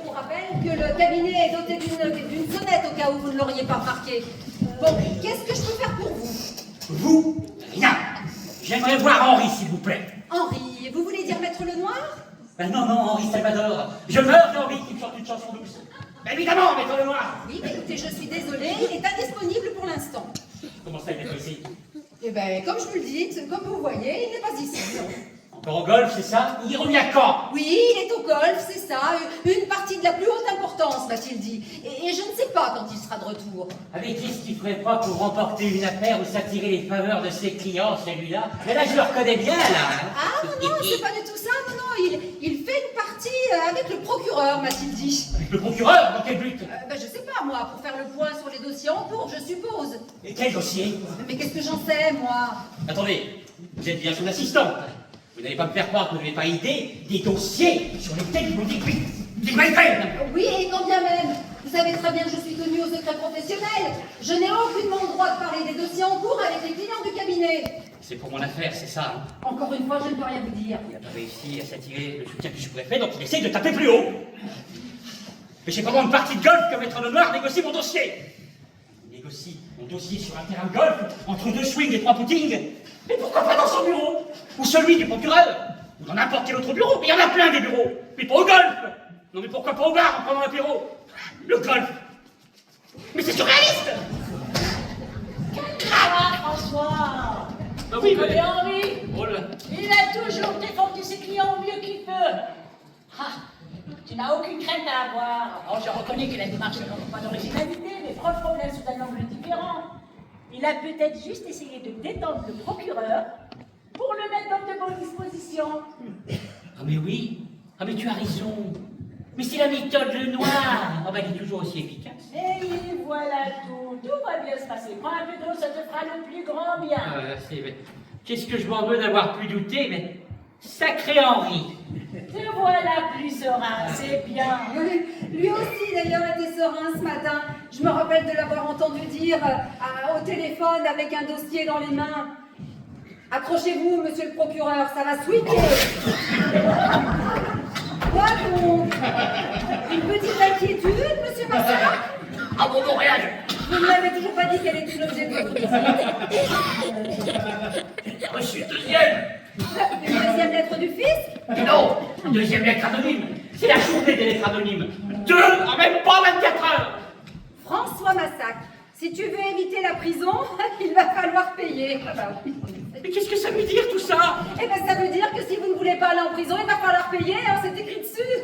vous rappelle que le cabinet est doté d'une sonnette au cas où vous ne l'auriez pas remarqué. Bon, qu'est-ce que je peux faire pour vous? Vous? Rien. J'aimerais voir Henri, s'il vous plaît. Henri, vous voulez dire Maître Lenoir? Ben non, Henri Salvador. Je meurs d'Henri qui me chante une chanson douce. Ben évidemment, Maître Lenoir. Oui, mais écoutez, je suis désolée, il est indisponible pour l'instant. Comment ça, il est pas ici? Eh ben, comme je vous le dis, comme vous voyez, il n'est pas ici. Encore au golf, c'est ça? Il revient quand? Oui, il est au golf, c'est ça. Une partie de la plus haute importance, m'a-t-il dit. Et je ne sais pas quand il sera de retour. Avec qui ce qu'il ferait pas pour remporter une affaire ou s'attirer les faveurs de ses clients, celui-là? Mais là, je le reconnais bien, là. Hein. Ah, non, c'est pas du tout ça. Non, il fait une partie avec le procureur, m'a-t-il dit. Avec le procureur? Dans quel but? Ben, je sais pas, moi, pour faire le point sur les dossiers en cours, je suppose. Et quel dossier? Mais qu'est-ce que j'en sais, moi? Attendez, vous êtes bien son assistante. Vous n'allez pas me faire croire que vous n'avez pas idée des dossiers sur lesquels vous dites oui. Vous dites mal fait. Oui, et quand bien même. Vous savez très bien que je suis tenue au secret professionnel. Je n'ai aucunement le droit de parler des dossiers en cours avec les clients du cabinet. C'est pour mon affaire, c'est ça. Hein? Encore une fois, je ne peux rien vous dire. Il n'a pas réussi à s'attirer le soutien que je pourrais faire, donc il essaye de taper plus haut. Mais j'ai vraiment une partie de golf que Maître Lenoir négocie mon dossier. Il négocie mon dossier sur un terrain de golf, entre 2 swings et 3 puttings. Mais pourquoi pas dans son bureau? Ou celui du procureur? Ou dans n'importe quel autre bureau? Mais il y en a plein des bureaux. Mais pas au golf. Non mais pourquoi pas au bar en prenant l'apéro? Le golf. Mais c'est surréaliste. Ah, François! Bah oui, Vous connaissez Henri? Oh là. Il a toujours défendu ses clients au mieux qu'il peut. Ah, tu n'as aucune crainte à avoir. Alors, je reconnais que la démarche n'a pas d'originalité, mais prends le problème sous un angle différent. Il a peut-être juste essayé de détendre le procureur pour le mettre dans de bonnes dispositions. Ah mais oui. Ah mais tu as raison. Mais c'est la méthode Lenoir. Ah bah elle est toujours aussi efficace. Et voilà tout. Tout va bien se passer. Prends un peu d'eau, ça te fera le plus grand bien. Qu'est-ce que je m'en veux d'avoir pu douter, mais sacré Henri. Te voilà plus serein, c'est bien. Lui aussi, d'ailleurs, était serein ce matin. Je me rappelle de l'avoir entendu dire au téléphone avec un dossier dans les mains. Accrochez-vous, monsieur le procureur, ça va switcher. Quoi donc? Une petite inquiétude, monsieur Massac? Ah bon, bon, rien. Vous ne m'avez toujours pas dit quel était l'objet de votre visite. J'ai reçu le deuxième. Une deuxième lettre du fisc? Non, une deuxième lettre anonyme. C'est la journée des lettres anonymes. 2 en même pas 24 heures. François Massac, si tu veux éviter la prison, il va falloir payer. Ah bah oui. Mais qu'est-ce que ça veut dire tout ça? Eh ben ça veut dire que si vous ne voulez pas aller en prison, il va falloir payer, hein, c'est écrit dessus.